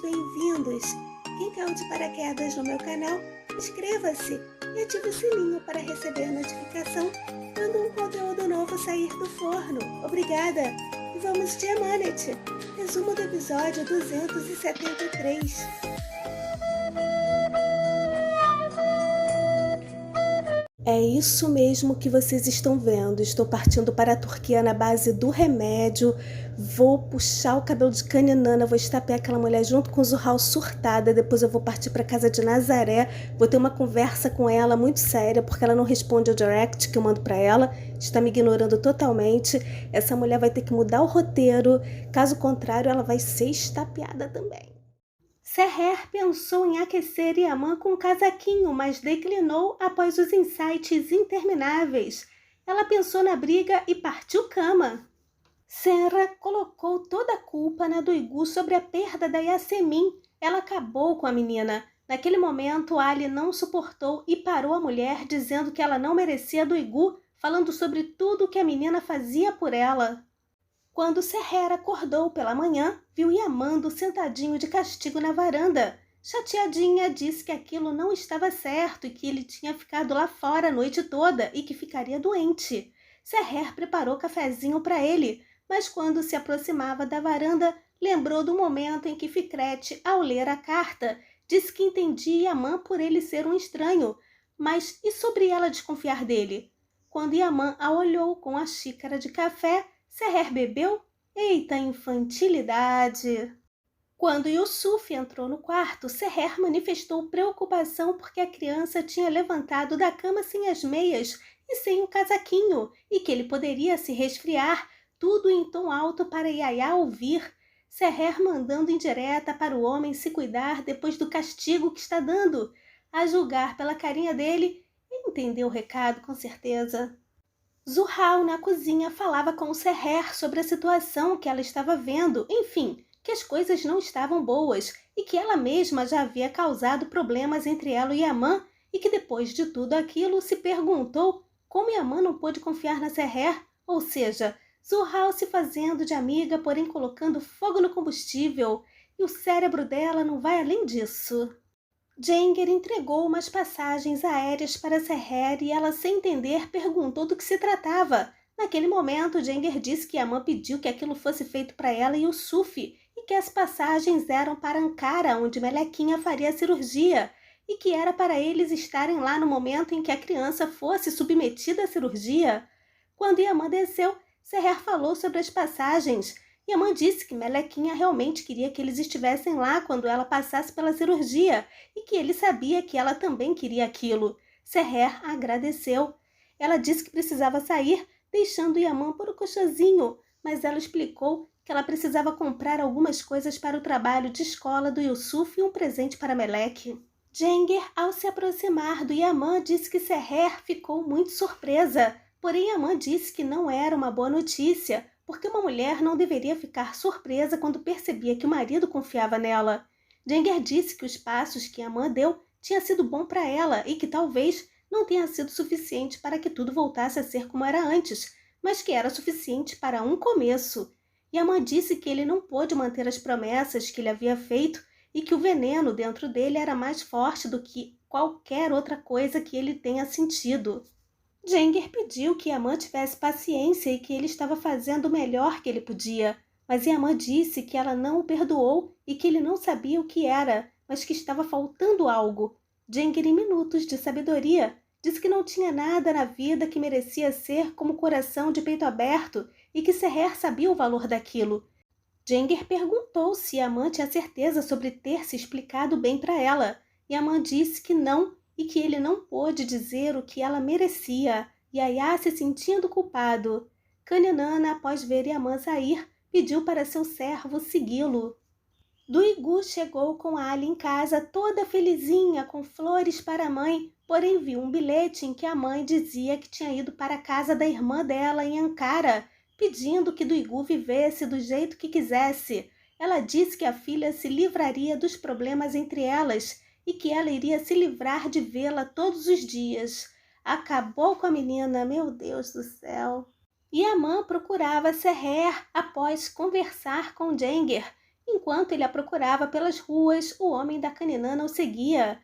bem-vindos! Quem caiu de paraquedas no meu canal, inscreva-se e ative o sininho para receber notificação quando um conteúdo novo sair do forno. Obrigada! E vamos de Amanet! Resumo do episódio 273. É isso mesmo que vocês estão vendo. Estou partindo para a Turquia na base do remédio. Vou puxar o cabelo de Kaninana, vou estapear aquela mulher junto com Zuhal surtada. Depois eu vou partir para casa de Nazaré. Vou ter uma conversa com ela muito séria, porque ela não responde ao direct que eu mando para ela. Está me ignorando totalmente. Essa mulher vai ter que mudar o roteiro. Caso contrário, ela vai ser estapeada também. Seher pensou em aquecer Yaman com um casaquinho, mas declinou após os insights intermináveis. Ela pensou na briga e partiu cama. Senra colocou toda a culpa na Duygu sobre a perda da Yasemin. Ela acabou com a menina. Naquele momento, Ali não suportou e parou a mulher, dizendo que ela não merecia a Duygu, falando sobre tudo o que a menina fazia por ela. Quando Seher acordou pela manhã, viu Yaman sentadinho de castigo na varanda. Chateadinha, disse que aquilo não estava certo e que ele tinha ficado lá fora a noite toda e que ficaria doente. Seher preparou cafezinho para ele, mas quando se aproximava da varanda, lembrou do momento em que Fikret, ao ler a carta, disse que entendia Yaman por ele ser um estranho, mas e sobre ela desconfiar dele? Quando Yaman a olhou com a xícara de café, Seher bebeu? Eita infantilidade! Quando Yusuf entrou no quarto, Seher manifestou preocupação porque a criança tinha levantado da cama sem as meias e sem o casaquinho, e que ele poderia se resfriar, tudo em tom alto para Yaya ouvir. Seher mandando indireta para o homem se cuidar depois do castigo que está dando. A julgar pela carinha dele, entendeu o recado com certeza. Zuhal, na cozinha, falava com o Seher sobre a situação que ela estava vendo, enfim, que as coisas não estavam boas e que ela mesma já havia causado problemas entre ela e Yaman e que depois de tudo aquilo se perguntou como Yaman não pôde confiar na Seher, ou seja, Zuhal se fazendo de amiga, porém colocando fogo no combustível, e o cérebro dela não vai além disso. Jenger entregou umas passagens aéreas para Seher e ela, sem entender, perguntou do que se tratava. Naquele momento, Jenger disse que Yaman pediu que aquilo fosse feito para ela e o Sufi, e que as passagens eram para Ankara, onde Melequinha faria a cirurgia, e que era para eles estarem lá no momento em que a criança fosse submetida à cirurgia. Quando Yaman desceu, Seher falou sobre as passagens. Yaman disse que Melequinha realmente queria que eles estivessem lá quando ela passasse pela cirurgia e que ele sabia que ela também queria aquilo. Seher agradeceu. Ela disse que precisava sair, deixando Yaman por um cochozinho, mas ela explicou que ela precisava comprar algumas coisas para o trabalho de escola do Yusuf e um presente para Melek. Jenger, ao se aproximar do Yaman, disse que Seher ficou muito surpresa, porém Yaman disse que não era uma boa notícia, porque uma mulher não deveria ficar surpresa quando percebia que o marido confiava nela. Jenger disse que os passos que Yaman deu tinha sido bom para ela e que talvez não tenha sido suficiente para que tudo voltasse a ser como era antes, mas que era suficiente para um começo. Yaman disse que ele não pôde manter as promessas que ele havia feito e que o veneno dentro dele era mais forte do que qualquer outra coisa que ele tenha sentido. Jenger pediu que Yaman tivesse paciência e que ele estava fazendo o melhor que ele podia, mas Yaman disse que ela não o perdoou e que ele não sabia o que era, mas que estava faltando algo. Jenger, em minutos de sabedoria, disse que não tinha nada na vida que merecia ser como coração de peito aberto e que Seher sabia o valor daquilo. Jenger perguntou se Yaman tinha certeza sobre ter se explicado bem para ela. Yaman disse que não e que ele não pôde dizer o que ela merecia. Yaya se sentindo culpado. Kaninana, após ver Yaman sair, pediu para seu servo segui-lo. Duygu chegou com Ali em casa toda felizinha, com flores para a mãe, porém viu um bilhete em que a mãe dizia que tinha ido para a casa da irmã dela em Ankara, pedindo que Duygu vivesse do jeito que quisesse. Ela disse que a filha se livraria dos problemas entre elas e que ela iria se livrar de vê-la todos os dias. Acabou com a menina, meu Deus do céu. Yaman procurava Seher após conversar com Jenger. Enquanto ele a procurava pelas ruas, o homem da Caninana o seguia.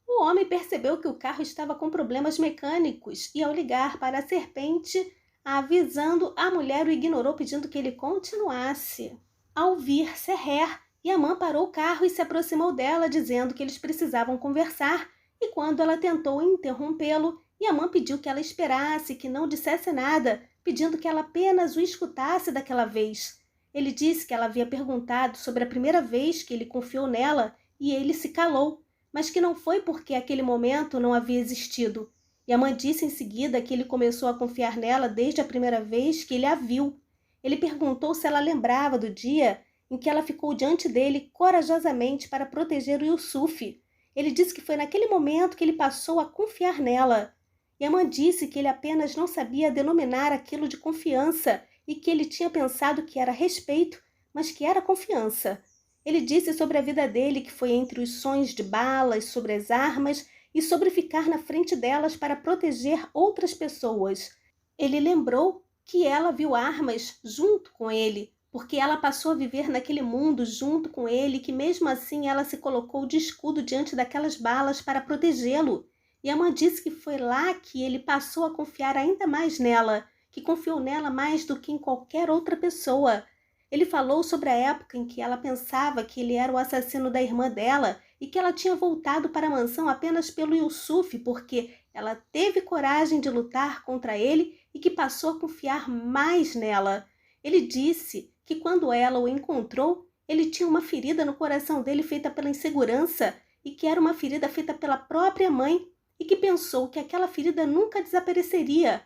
O homem percebeu que o carro estava com problemas mecânicos e, ao ligar para a serpente, avisando, a mulher o ignorou pedindo que ele continuasse. Ao vir Seher, Yaman parou o carro e se aproximou dela, dizendo que eles precisavam conversar, e quando ela tentou interrompê-lo, Yaman pediu que ela esperasse, que não dissesse nada, pedindo que ela apenas o escutasse daquela vez. Ele disse que ela havia perguntado sobre a primeira vez que ele confiou nela e ele se calou, mas que não foi porque aquele momento não havia existido. Yaman disse em seguida que ele começou a confiar nela desde a primeira vez que ele a viu. Ele perguntou se ela lembrava do dia em que ela ficou diante dele corajosamente para proteger o Yusuf. Ele disse que foi naquele momento que ele passou a confiar nela. Yaman disse que ele apenas não sabia denominar aquilo de confiança e que ele tinha pensado que era respeito, mas que era confiança. Ele disse sobre a vida dele que foi entre os sons de balas, sobre as armas e sobre ficar na frente delas para proteger outras pessoas. Ele lembrou que ela viu armas junto com ele, porque ela passou a viver naquele mundo junto com ele, que mesmo assim ela se colocou de escudo diante daquelas balas para protegê-lo. Yaman disse que foi lá que ele passou a confiar ainda mais nela, que confiou nela mais do que em qualquer outra pessoa. Ele falou sobre a época em que ela pensava que ele era o assassino da irmã dela e que ela tinha voltado para a mansão apenas pelo Yusuf, porque ela teve coragem de lutar contra ele e que passou a confiar mais nela. Ele disse que quando ela o encontrou, ele tinha uma ferida no coração dele feita pela insegurança e que era uma ferida feita pela própria mãe e que pensou que aquela ferida nunca desapareceria,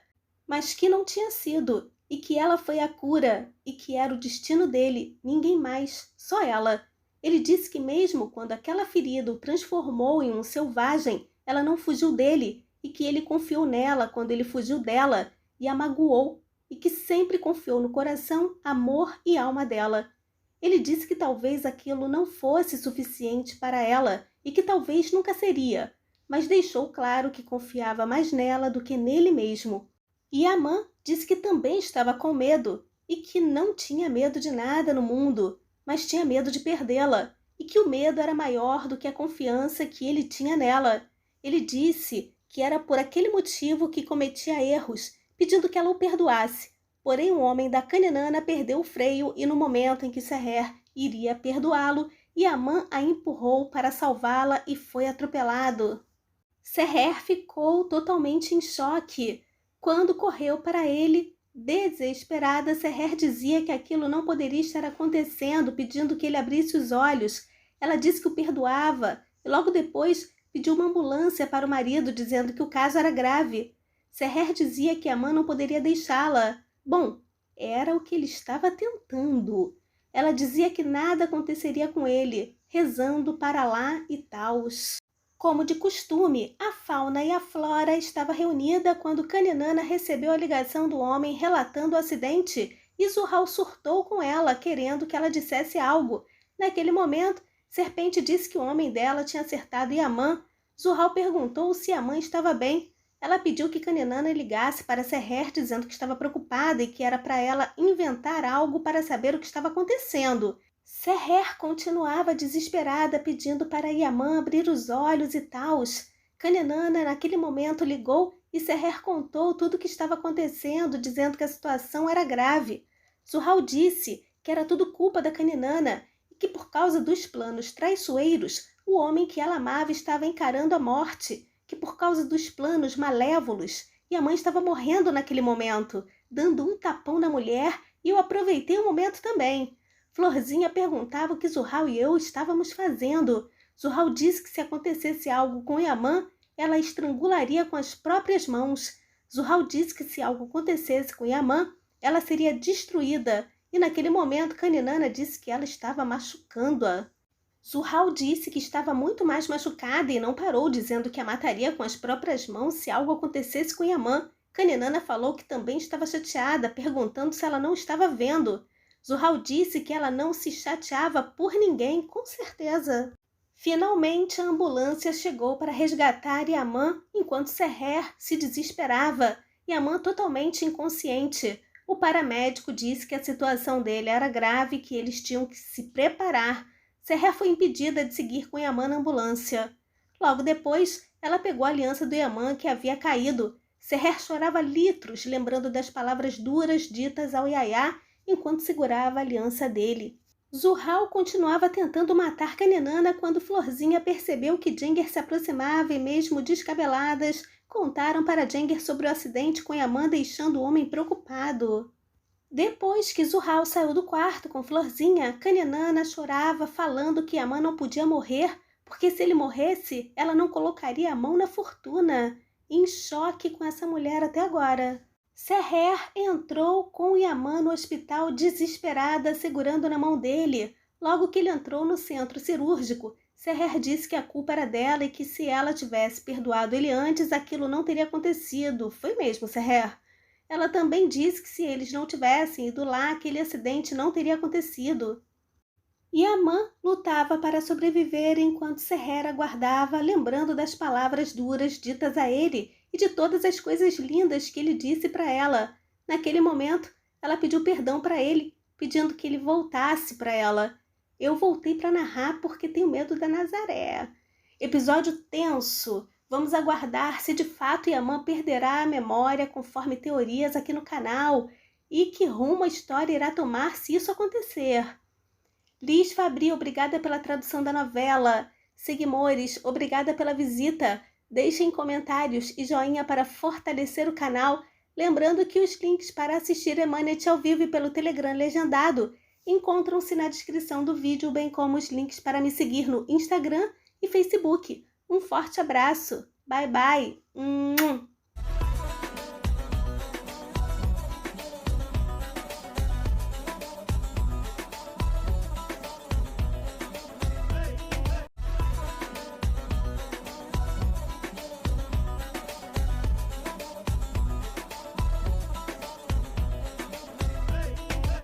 mas que não tinha sido, e que ela foi a cura e que era o destino dele, ninguém mais, só ela. Ele disse que mesmo quando aquela ferida o transformou em um selvagem, ela não fugiu dele e que ele confiou nela quando ele fugiu dela e a magoou e que sempre confiou no coração, amor e alma dela. Ele disse que talvez aquilo não fosse suficiente para ela e que talvez nunca seria, mas deixou claro que confiava mais nela do que nele mesmo. Yaman disse que também estava com medo e que não tinha medo de nada no mundo, mas tinha medo de perdê-la e que o medo era maior do que a confiança que ele tinha nela. Ele disse que era por aquele motivo que cometia erros, pedindo que ela o perdoasse. Porém, o homem da Caninana perdeu o freio e no momento em que Seher iria perdoá-lo, Yaman a empurrou para salvá-la e foi atropelado. Seher ficou totalmente em choque. Quando correu para ele, desesperada, Seher dizia que aquilo não poderia estar acontecendo, pedindo que ele abrisse os olhos. Ela disse que o perdoava e logo depois pediu uma ambulância para o marido, dizendo que o caso era grave. Seher dizia que Yaman não poderia deixá-la. Bom, era o que ele estava tentando. Ela dizia que nada aconteceria com ele, rezando para lá e tals. Como de costume, a fauna e a flora estava reunida quando Caninana recebeu a ligação do homem relatando o acidente e Zurhal surtou com ela, querendo que ela dissesse algo. Naquele momento, Serpente disse que o homem dela tinha acertado Yaman. Zurhal perguntou se Yaman estava bem. Ela pediu que Caninana ligasse para Seher, dizendo que estava preocupada e que era para ela inventar algo para saber o que estava acontecendo. Seher continuava desesperada, pedindo para Yaman abrir os olhos e tals. Caninana, naquele momento, ligou e Seher contou tudo o que estava acontecendo, dizendo que a situação era grave. Zurhal disse que era tudo culpa da Caninana e que, por causa dos planos traiçoeiros, o homem que ela amava estava encarando a morte, que por causa dos planos malévolos, Yaman estava morrendo naquele momento, dando um tapão na mulher, e eu aproveitei o momento também. Florzinha perguntava o que Zurhal e eu estávamos fazendo. Zurhal disse que se acontecesse algo com Yaman, ela a estrangularia com as próprias mãos. Zurhal disse que se algo acontecesse com Yaman, ela seria destruída. E naquele momento, Caninana disse que ela estava machucando-a. Zurhal disse que estava muito mais machucada e não parou, dizendo que a mataria com as próprias mãos se algo acontecesse com Yaman. Caninana falou que também estava chateada, perguntando se ela não estava vendo. Zurhal disse que ela não se chateava por ninguém, com certeza. Finalmente, a ambulância chegou para resgatar Yaman, enquanto Seher se desesperava. Yaman totalmente inconsciente. O paramédico disse que a situação dele era grave e que eles tinham que se preparar. Seher foi impedida de seguir com Yaman na ambulância. Logo depois, ela pegou a aliança do Yaman que havia caído. Seher chorava litros, lembrando das palavras duras ditas ao Yahya enquanto segurava a aliança dele. Zurhal continuava tentando matar Kaninana quando Florzinha percebeu que Jenger se aproximava e, mesmo descabeladas, contaram para Jenger sobre o acidente com Yaman, deixando o homem preocupado. Depois que Zurhal saiu do quarto com Florzinha, Kaninana chorava, falando que Yaman não podia morrer, porque se ele morresse, ela não colocaria a mão na fortuna. Em choque com essa mulher até agora. Seher entrou com Yaman no hospital desesperada, segurando na mão dele. Logo que ele entrou no centro cirúrgico, Seher disse que a culpa era dela e que se ela tivesse perdoado ele antes, aquilo não teria acontecido. Foi mesmo, Seher. Ela também disse que se eles não tivessem ido lá, aquele acidente não teria acontecido. Yaman lutava para sobreviver enquanto Seher aguardava, lembrando das palavras duras ditas a ele e de todas as coisas lindas que ele disse para ela. Naquele momento, ela pediu perdão para ele, pedindo que ele voltasse para ela. Eu voltei para narrar porque tenho medo da Nazaré. Episódio tenso. Vamos aguardar se de fato Yaman perderá a memória conforme teorias aqui no canal e que rumo a história irá tomar se isso acontecer. Liz Fabri, obrigada pela tradução da novela. Seguimores, obrigada pela visita. Deixem comentários e joinha para fortalecer o canal. Lembrando que os links para assistir Emanet ao vivo e pelo Telegram legendado encontram-se na descrição do vídeo, bem como os links para me seguir no Instagram e Facebook. Um forte abraço. Bye, bye.